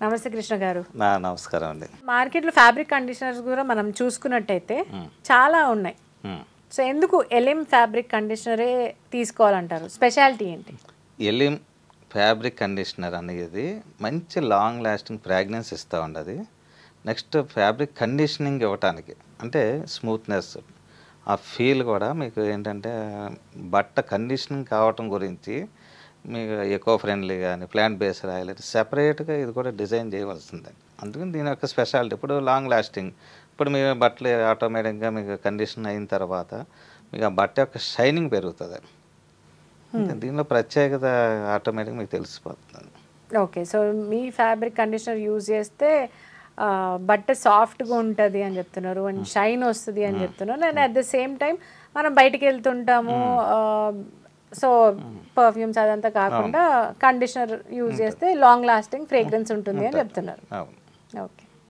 నమస్తే కృష్ణ గారు. నమస్కారం అండి. మార్కెట్లో ఫ్యాబ్రిక్ కండిషనర్స్ కూడా మనం చూసుకున్నట్టయితే చాలా ఉన్నాయి. సో ఎందుకు ఎలిమ్ ఫ్యాబ్రిక్ కండిషనరే తీసుకోవాలంటారు? స్పెషాలిటీ ఏంటి? ఎలిమ్ ఫ్యాబ్రిక్ కండిషనర్ అనేది మంచి లాంగ్ లాస్టింగ్ ఫ్రాగ్రెన్స్ ఇస్తూ ఉండదు. నెక్స్ట్ ఫ్యాబ్రిక్ కండిషనింగ్ ఇవ్వటానికి అంటే స్మూత్నెస్ ఆ ఫీల్ కూడా మీకు ఏంటంటే బట్ట కండిషనింగ్ కావటం గురించి మీకు ఎకో ఫ్రెండ్లీ కానీ ప్లాంట్ బేస్డ్ ఆయిల్ సెపరేట్గా ఇది కూడా డిజైన్ చేయవలసిందే. అందుకని దీని యొక్క స్పెషాలిటీ ఇప్పుడు లాంగ్ లాస్టింగ్. ఇప్పుడు మీ బట్టలు ఆటోమేటిక్గా మీకు కండిషన్ అయిన తర్వాత మీకు ఆ బట్ట యొక్క షైనింగ్ పెరుగుతుంది. దీనిలో ప్రత్యేకత ఆటోమేటిక్గా మీకు తెలిసిపోతుంది. ఓకే, సో మీ ఫ్యాబ్రిక్ కండిషనర్ యూజ్ చేస్తే బట్ట సాఫ్ట్గా ఉంటుంది అని చెప్తున్నారు, అండ్ షైన్ వస్తుంది అని చెప్తున్నారు. And at the same time మనం బయటికి వెళ్తుంటాము, సో పర్ఫ్యూమ్స్ అదంతా కాకుండా కండిషనర్ యూజ్ చేస్తే లాంగ్ లాస్టింగ్ ఫ్రేగ్రెన్స్ ఉంటుంది అని చెప్తున్నారు. ఓకే.